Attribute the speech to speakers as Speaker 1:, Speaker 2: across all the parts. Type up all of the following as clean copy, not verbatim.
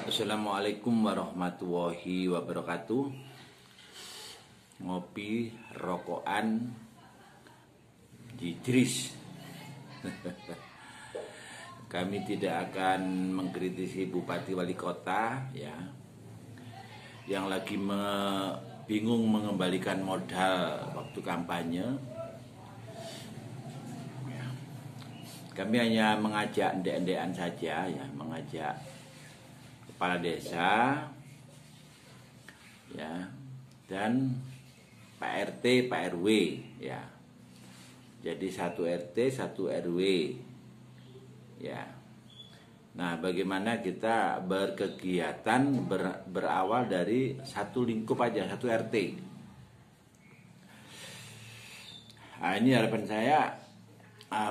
Speaker 1: Assalamualaikum warahmatullahi wabarakatuh. Ngopi, rokokan, jidris. Kami tidak akan mengkritisi bupati wali kota ya, yang lagi bingung mengembalikan modal waktu kampanye. Kami hanya mengajak ndek-ndekan saja ya, mengajak kepala desa ya, dan Pak RT, Pak RW ya. Jadi 1 RT, 1 RW ya. Nah, bagaimana kita berkegiatan berawal dari satu lingkup aja, 1 RT. Nah, ini harapan saya,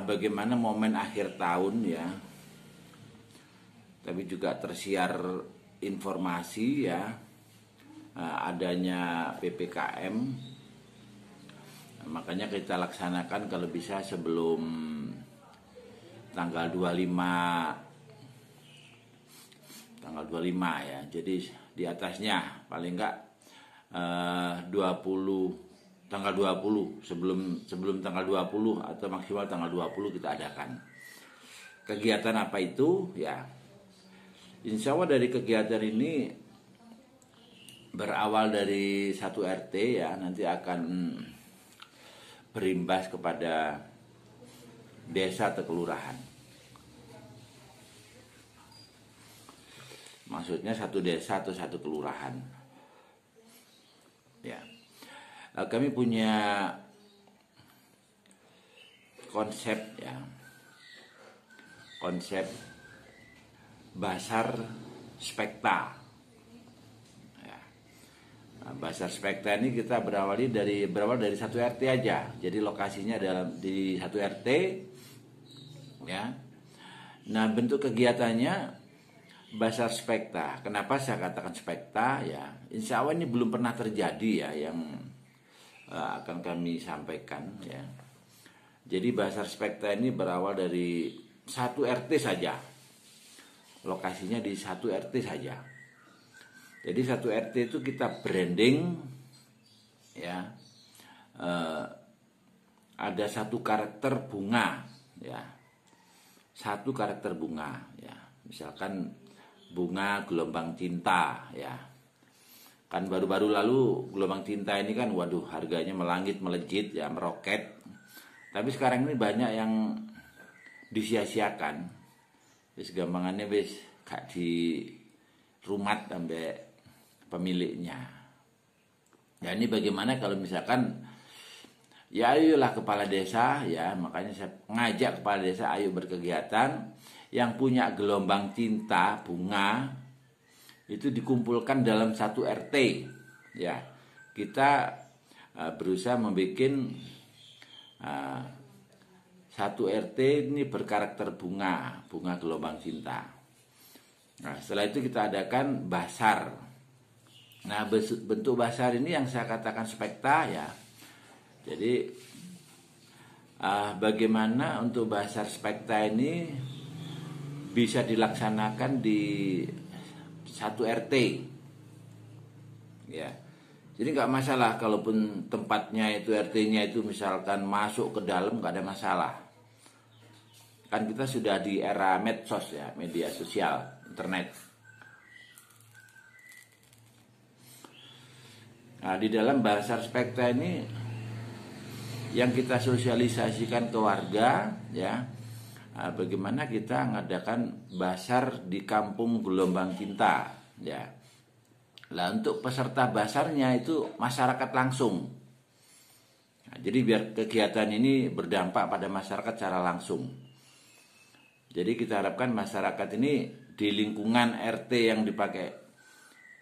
Speaker 1: bagaimana momen akhir tahun ya, tapi juga tersiar informasi ya, adanya PPKM. Makanya kita laksanakan kalau bisa sebelum tanggal 25 ya. Jadi di atasnya paling enggak tanggal 20 sebelum tanggal 20 atau maksimal tanggal 20 kita adakan. Kegiatan apa itu ya? Insya Allah dari kegiatan ini berawal dari 1 RT ya, nanti akan berimbas kepada desa atau kelurahan. Maksudnya 1 desa atau 1 kelurahan. Ya. Kami punya konsep ya. Konsep Basar Spekta ya. Basar Spekta ini kita berawal dari 1 RT aja. Jadi lokasinya di 1 RT ya. Nah, bentuk kegiatannya Basar Spekta. Kenapa saya katakan Spekta ya? Insya Allah ini belum pernah terjadi ya, yang akan kami sampaikan ya. Jadi Basar Spekta ini berawal dari 1 RT saja. Lokasinya di 1 RT saja. Jadi 1 RT itu kita branding ya, ada 1 karakter bunga ya, 1 karakter bunga ya. Misalkan bunga gelombang cinta ya. Kan baru-baru lalu gelombang cinta ini kan waduh harganya melangit melejit ya, meroket. Tapi sekarang ini banyak yang disia-siakan. Wis gampangannya wis gak di rumat sampai pemiliknya. Ya, ini bagaimana kalau misalkan ya ayolah kepala desa ya, makanya saya ngajak kepala desa ayo berkegiatan, yang punya gelombang cinta bunga itu dikumpulkan dalam 1 RT ya. Kita berusaha membuat 1 RT ini berkarakter bunga gelombang cinta. Nah, setelah itu kita adakan basar. Nah, bentuk basar ini yang saya katakan spekta ya. Jadi bagaimana untuk basar spekta ini bisa dilaksanakan di 1 RT ya. Jadi nggak masalah kalaupun tempatnya itu RT-nya itu misalkan masuk ke dalam, nggak ada masalah. Kan kita sudah di era medsos ya, media sosial, internet. Nah, di dalam Basar Spekta ini yang kita sosialisasikan ke warga ya, bagaimana kita mengadakan basar di kampung gelombang cinta ya. Nah, untuk peserta basarnya itu masyarakat langsung. Nah, jadi biar kegiatan ini berdampak pada masyarakat secara langsung. Jadi kita harapkan masyarakat ini di lingkungan RT yang dipakai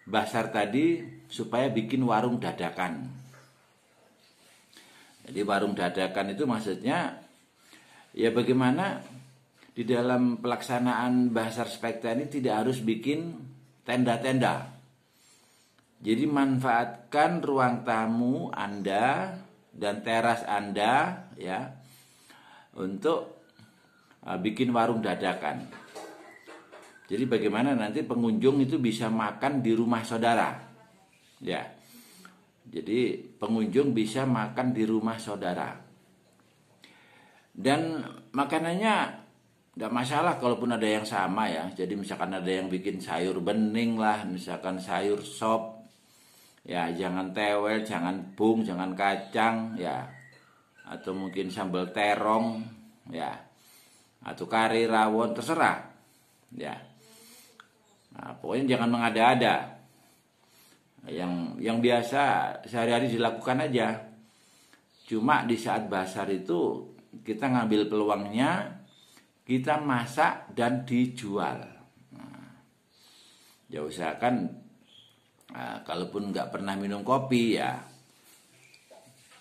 Speaker 1: basar tadi supaya bikin warung dadakan. Jadi warung dadakan itu maksudnya ya bagaimana di dalam pelaksanaan Basar Spekta ini tidak harus bikin tenda-tenda. Jadi manfaatkan ruang tamu Anda dan teras Anda ya untuk bikin warung dadakan. Jadi bagaimana nanti pengunjung itu bisa makan di rumah saudara. Ya. Jadi pengunjung bisa makan di rumah saudara. Dan makanannya tidak masalah kalaupun ada yang sama ya. Jadi misalkan ada yang bikin sayur bening lah, misalkan sayur sop. Ya, jangan tewel, jangan bung, jangan kacang ya. Atau mungkin sambal terong ya. Atau kari rawon, terserah. Ya. Nah, pokoknya jangan mengada-ada. Yang biasa sehari-hari dilakukan aja. Cuma di saat basar itu kita ngambil peluangnya, kita masak dan dijual. Nah, ya usahakan kalaupun nggak pernah minum kopi ya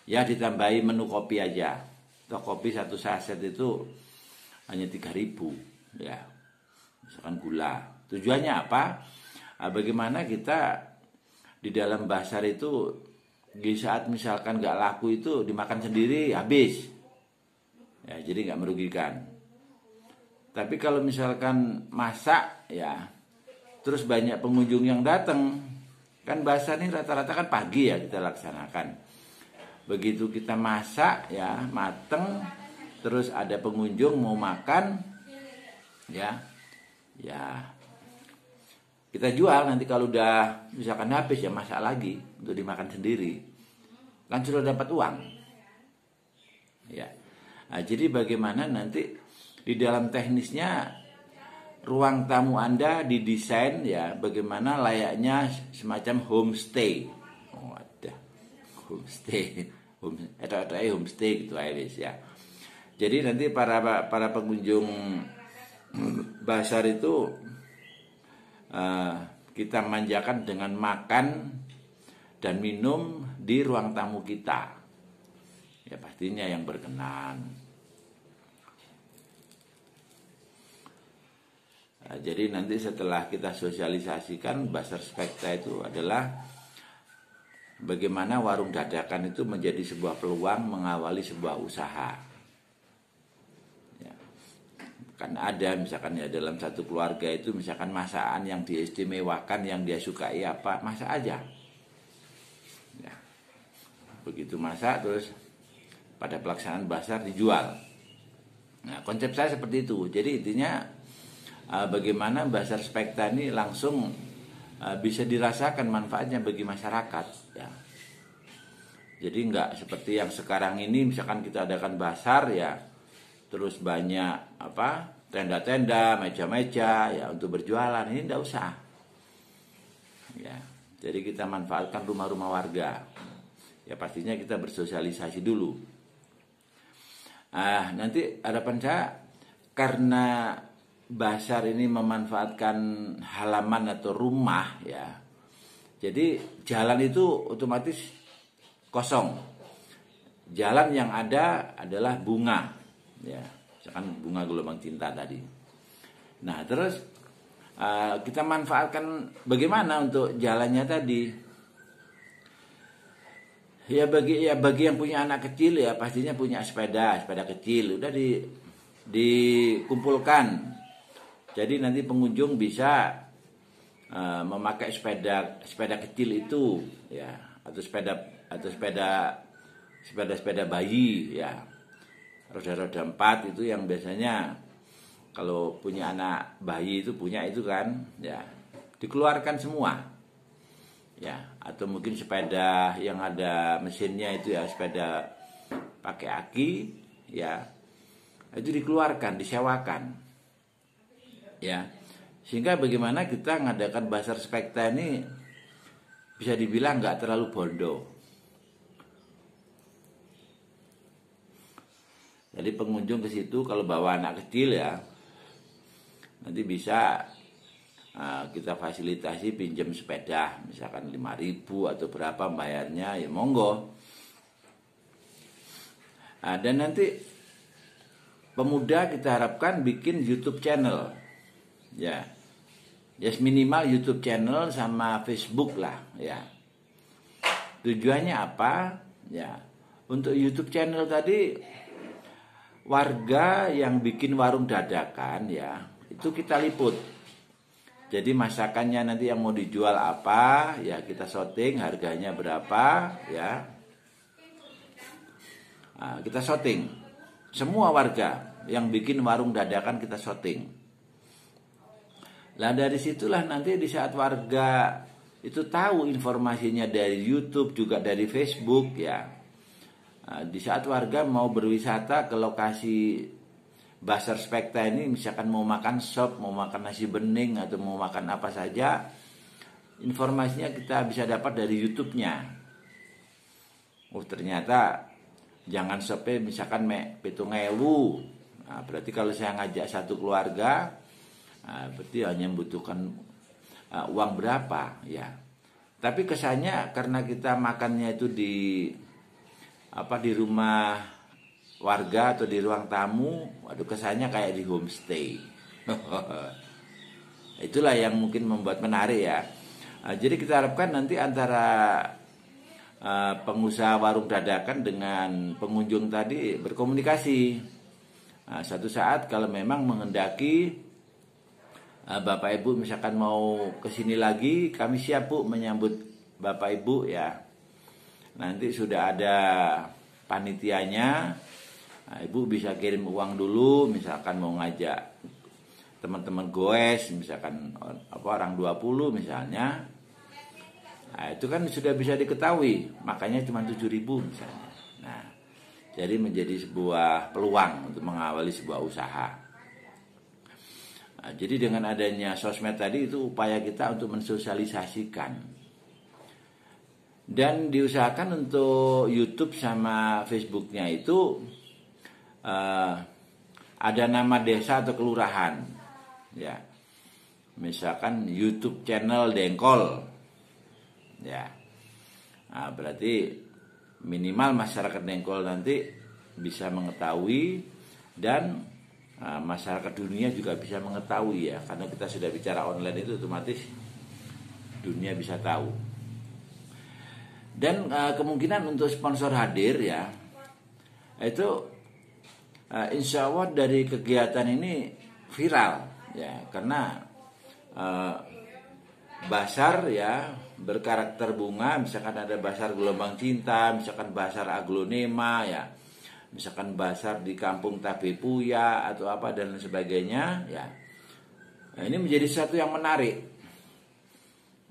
Speaker 1: ditambahi menu kopi aja. Atau kopi satu saset itu hanya 3.000 ya. Misalkan gula. Tujuannya apa? Bagaimana kita di dalam basar itu di saat misalkan nggak laku itu dimakan sendiri habis. Ya, jadi nggak merugikan. Tapi kalau misalkan masak ya, terus banyak pengunjung yang datang, kan basar ini rata-rata kan pagi ya kita laksanakan. Begitu kita masak ya, mateng, terus ada pengunjung mau makan, ya kita jual. Nanti kalau udah misalkan habis ya masak lagi untuk dimakan sendiri, kan sudah dapat uang. Ya, nah, jadi bagaimana nanti di dalam teknisnya ruang tamu Anda didesain ya bagaimana layaknya semacam homestay. Oh, ada homestay, homestay gitu Iris ya. Jadi nanti para pengunjung basar itu kita manjakan dengan makan dan minum di ruang tamu kita. Ya pastinya yang berkenan. Nah, jadi nanti setelah kita sosialisasikan Basar Spekta itu adalah bagaimana warung dadakan itu menjadi sebuah peluang mengawali sebuah usaha. Ya. Kan ada misalkan ya dalam satu keluarga itu misalkan masakan yang diistimewakan yang dia sukai apa, masak aja. Ya. Begitu masak terus pada pelaksanaan basar dijual. Nah, konsep saya seperti itu. Jadi intinya bagaimana Basar Spekta ini langsung bisa dirasakan manfaatnya bagi masyarakat ya. Jadi nggak seperti yang sekarang ini misalkan kita adakan basar ya terus banyak tenda-tenda, meja-meja ya untuk berjualan, ini nggak usah ya. Jadi kita manfaatkan rumah-rumah warga ya, pastinya kita bersosialisasi dulu. Nanti harapan saya karena basar ini memanfaatkan halaman atau rumah ya, jadi jalan itu otomatis kosong. Jalan yang ada adalah bunga ya, misalkan bunga gelombang cinta tadi. Nah terus kita manfaatkan bagaimana untuk jalannya tadi ya, bagi yang punya anak kecil ya pastinya punya sepeda kecil udah dikumpulkan. Jadi nanti pengunjung bisa memakai sepeda kecil itu ya, atau sepeda bayi ya, roda-roda 4 itu yang biasanya kalau punya anak bayi itu punya itu kan ya, dikeluarkan semua ya. Atau mungkin sepeda yang ada mesinnya itu ya, sepeda pakai aki ya, itu dikeluarkan, disewakan ya, sehingga bagaimana kita ngadakan Basar Spekta ini bisa dibilang nggak terlalu bondo. Jadi pengunjung ke situ kalau bawa anak kecil ya nanti bisa kita fasilitasi pinjam sepeda misalkan 5.000 atau berapa bayarnya ya monggo. Dan nanti pemuda kita harapkan bikin YouTube channel. Ya, minimal YouTube channel sama Facebook lah ya. Tujuannya apa? Ya, untuk YouTube channel tadi warga yang bikin warung dadakan ya, itu kita liput. Jadi masakannya nanti yang mau dijual apa, ya kita shooting, harganya berapa, ya. Nah, kita shooting. Semua warga yang bikin warung dadakan kita shooting. Lah dari situlah nanti di saat warga itu tahu informasinya dari YouTube juga dari Facebook, ya. Nah, di saat warga mau berwisata ke lokasi Bazar Spekta ini, misalkan mau makan sop, mau makan nasi bening, atau mau makan apa saja, informasinya kita bisa dapat dari YouTube-nya. Oh ternyata jangan sopnya misalkan 7.000. Nah, berarti kalau saya ngajak satu keluarga, berarti hanya membutuhkan uang berapa, ya. Tapi kesannya karena kita makannya itu di rumah warga atau di ruang tamu, waduh kesannya kayak di homestay. Itulah yang mungkin membuat menarik, ya. Jadi kita harapkan nanti antara pengusaha warung dadakan dengan pengunjung tadi berkomunikasi. Suatu saat kalau memang menghendaki Bapak Ibu misalkan mau kesini lagi, kami siap Bu menyambut Bapak Ibu, ya. Nanti sudah ada panitianya. Ibu bisa kirim uang dulu, misalkan mau ngajak teman-teman goes, misalkan orang 20 misalnya. Nah, itu kan sudah bisa diketahui, makanya cuma 7.000 misalnya. Nah, jadi menjadi sebuah peluang untuk mengawali sebuah usaha. Nah, jadi dengan adanya sosmed tadi itu upaya kita untuk mensosialisasikan. Dan diusahakan untuk YouTube sama Facebooknya itu ada nama desa atau kelurahan, ya. Misalkan YouTube channel Dengkol, ya. Nah, berarti minimal masyarakat Dengkol nanti bisa mengetahui, dan masyarakat dunia juga bisa mengetahui, ya, karena kita sudah bicara online itu otomatis dunia bisa tahu. Dan kemungkinan untuk sponsor hadir, ya, itu insya Allah dari kegiatan ini viral, ya, karena bazar, ya, berkarakter bunga, misalkan ada bazar gelombang cinta, misalkan bazar aglonema, ya, misalkan bazar di kampung Tabe Puya atau apa dan sebagainya, ya. Nah, ini menjadi sesuatu yang menarik,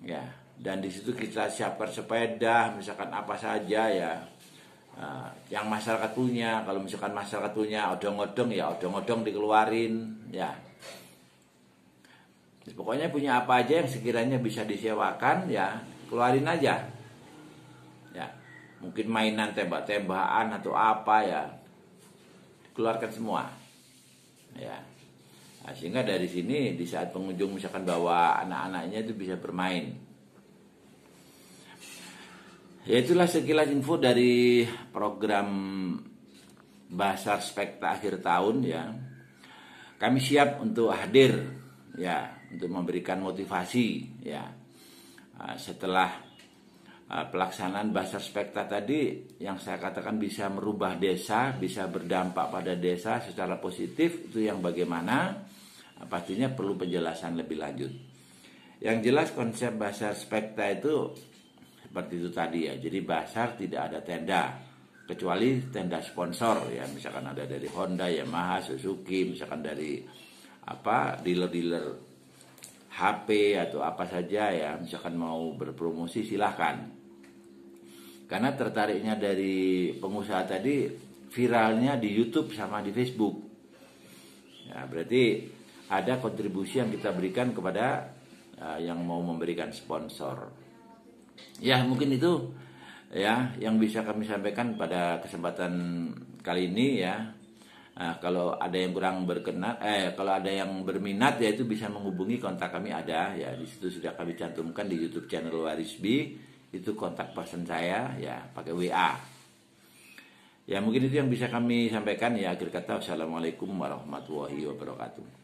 Speaker 1: ya, dan di situ kita siapkan sepeda, misalkan apa saja, ya. Yang masyarakat punya, kalau misalkan masyarakat punya odong-odong, ya odong-odong dikeluarin, ya. Pokoknya punya apa aja yang sekiranya bisa disewakan, ya keluarin aja, ya. Mungkin mainan tembak-tembakan atau apa, ya keluarkan semua, ya. Nah, sehingga dari sini di saat pengunjung misalkan bawa anak-anaknya itu bisa bermain. Ya itulah sekilas info dari program Bazar Spekta akhir tahun, ya. Kami siap untuk hadir, ya, untuk memberikan motivasi, ya. Setelah pelaksanaan Bazar Spekta tadi yang saya katakan bisa merubah desa, bisa berdampak pada desa secara positif, itu yang bagaimana? Pastinya perlu penjelasan lebih lanjut. Yang jelas konsep Bazar Spekta itu seperti itu tadi, ya. Jadi bazar tidak ada tenda kecuali tenda sponsor, ya. Misalkan ada dari Honda, Yamaha, Suzuki, misalkan dari dealer-dealer HP atau apa saja, ya. Misalkan mau berpromosi silahkan. Karena tertariknya dari pengusaha tadi viralnya di YouTube sama di Facebook. Ya, berarti ada kontribusi yang kita berikan kepada yang mau memberikan sponsor. Ya mungkin itu, ya, yang bisa kami sampaikan pada kesempatan kali ini, ya. Kalau ada yang kurang berkenan, kalau ada yang berminat, ya itu bisa menghubungi, kontak kami ada, ya, di situ sudah kami cantumkan di YouTube channel Warisbi, itu kontak person saya, ya, pakai WA. Ya mungkin itu yang bisa kami sampaikan, ya. Akhir kata, wassalamualaikum warahmatullahi wabarakatuh.